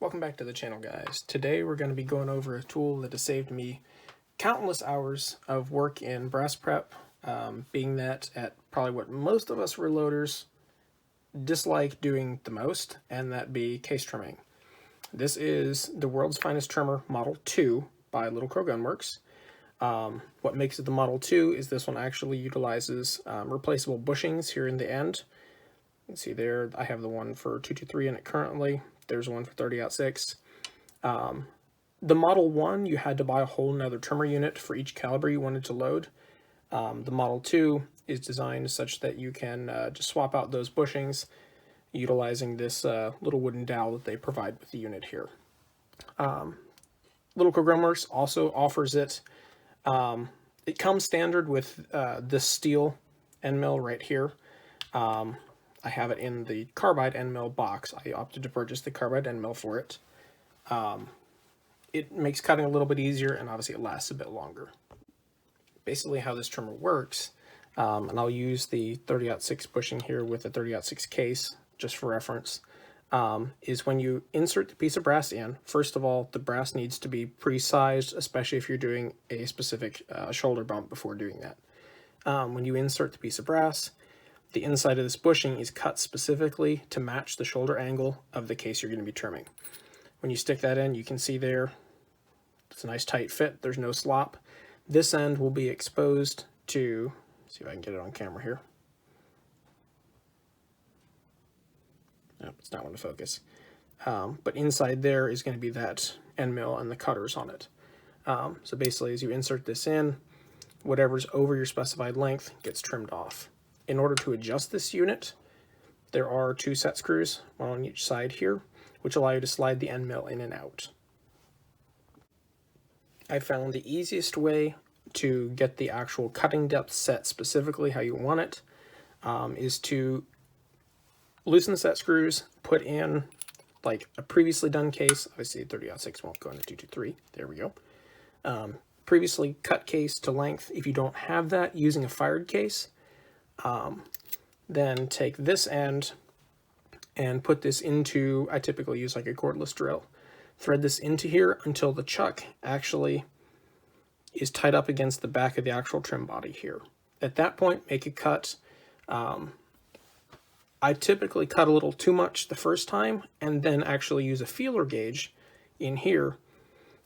Welcome back to the channel, guys. Today we're going to be going over a tool that has saved me countless hours of work in brass prep, being that at probably what most of us reloaders dislike doing the most, and that be case trimming. This is the world's finest trimmer, Model 2 by Little Crow Gunworks. What makes it the Model 2 is this one actually utilizes replaceable bushings here in the end. You can see there, I have the one for 223 in it currently. There's one for 30-06. The Model 1, you had to buy a whole nother trimmer unit for each caliber you wanted to load. The Model 2 is designed such that you can just swap out those bushings utilizing this little wooden dowel that they provide with the unit here. Little Crow Gunworks also offers it. It comes standard with this steel end mill right here. I have it in the carbide end mill box. I opted to purchase the carbide end mill for it. It makes cutting a little bit easier, and obviously it lasts a bit longer. Basically how this trimmer works, and I'll use the 30-06 bushing here with the 30-06 case just for reference, is when you insert the piece of brass in, first of all, the brass needs to be pre-sized, especially if you're doing a specific shoulder bump before doing that. When you insert the piece of brass, the inside of this bushing is cut specifically to match the shoulder angle of the case you're going to be trimming. When you stick that in, you can see there, it's a nice tight fit, there's no slop. This end will be exposed to, let's see if I can get it on camera here. Nope, it's not going to focus. But inside there is going to be that end mill and the cutters on it. So basically, as you insert this in, whatever's over your specified length gets trimmed off. In order to adjust this unit, there are 2 set screws, one on each side here, which allow you to slide the end mill in and out. I found the easiest way to get the actual cutting depth set specifically how you want it is to loosen the set screws, put in like a previously done case. Obviously 30-06 won't go into 223. There we go. Previously cut case to length. If you don't have that, using a fired case, then take this end and put this into, I typically use like a cordless drill. Thread this into here until the chuck actually is tied up against the back of the actual trim body here. At that point, make a cut. I typically cut a little too much the first time and then actually use a feeler gauge in here.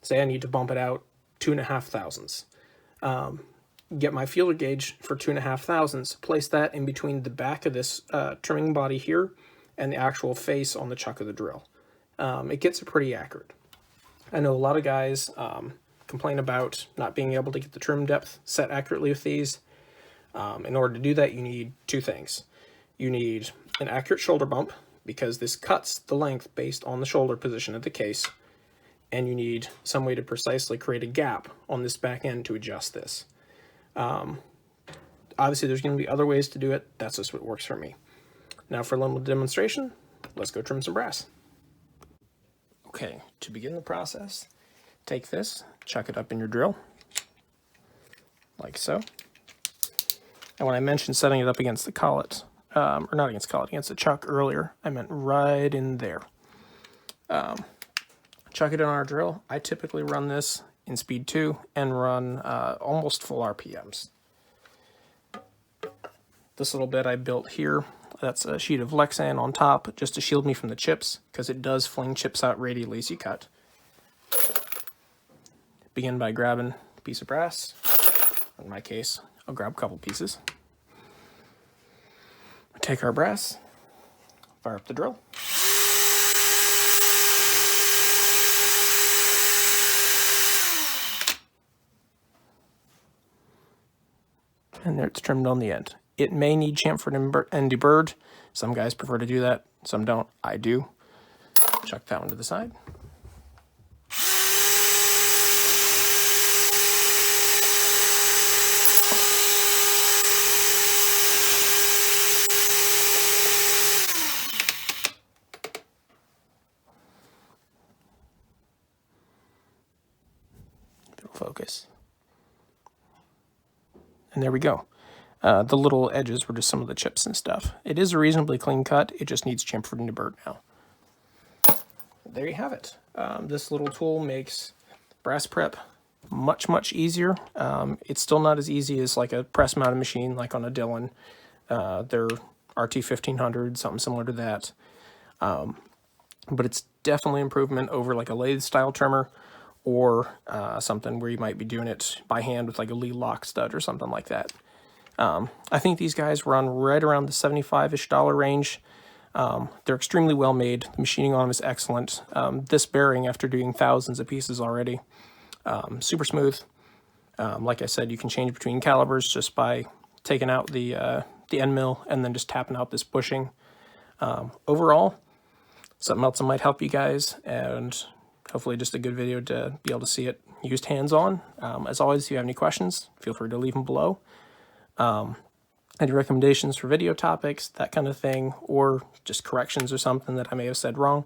Say I need to bump it out 2.5 thousandths. Get my feeler gauge for 2.5 thousandths, place that in between the back of this trimming body here and the actual face on the chuck of the drill. It gets it pretty accurate. I know a lot of guys complain about not being able to get the trim depth set accurately with these. In order to do that, you need 2 things. You need an accurate shoulder bump, because this cuts the length based on the shoulder position of the case, and you need some way to precisely create a gap on this back end to adjust this. Obviously there's going to be other ways to do it. That's just what works for me. Now for a little demonstration, let's go trim some brass. Okay, to begin the process, take this, chuck it up in your drill, like so. And when I mentioned setting it up against the collet, or not against the collet, against the chuck earlier, I meant right in there. Chuck it in our drill. I typically run this in speed 2 and run almost full RPMs. This little bit I built here, that's a sheet of Lexan on top just to shield me from the chips, because it does fling chips out radially as you cut. Begin by grabbing a piece of brass. In my case, I'll grab a couple pieces. Take our brass, fire up the drill. And there it's trimmed on the end. It may need chamfered and deburred. Some guys prefer to do that, some don't. I do. Chuck that one to the side. It'll focus. And there we go. The little edges were just some of the chips and stuff. It is a reasonably clean cut. It just needs chamfered and deburred now. there you have it. This little tool makes brass prep much easier. It's still not as easy as like a press mounted machine like on a Dillon. Their RT-1500, something similar to that. But it's definitely improvement over like a lathe style trimmer, or something where you might be doing it by hand with like a lead lock stud or something like that. I think these guys run right around the $75-ish range. They're extremely well made. The machining on them is excellent. This bearing, after doing thousands of pieces already, super smooth. Like I said, you can change between calibers just by taking out the end mill and then just tapping out this bushing. Overall, something else that might help you guys, and hopefully just a good video to be able to see it used hands-on. As always, if you have any questions, feel free to leave them below. Any recommendations for video topics, that kind of thing, or just corrections or something that I may have said wrong,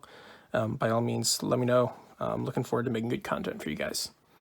by all means, let me know. I'm looking forward to making good content for you guys.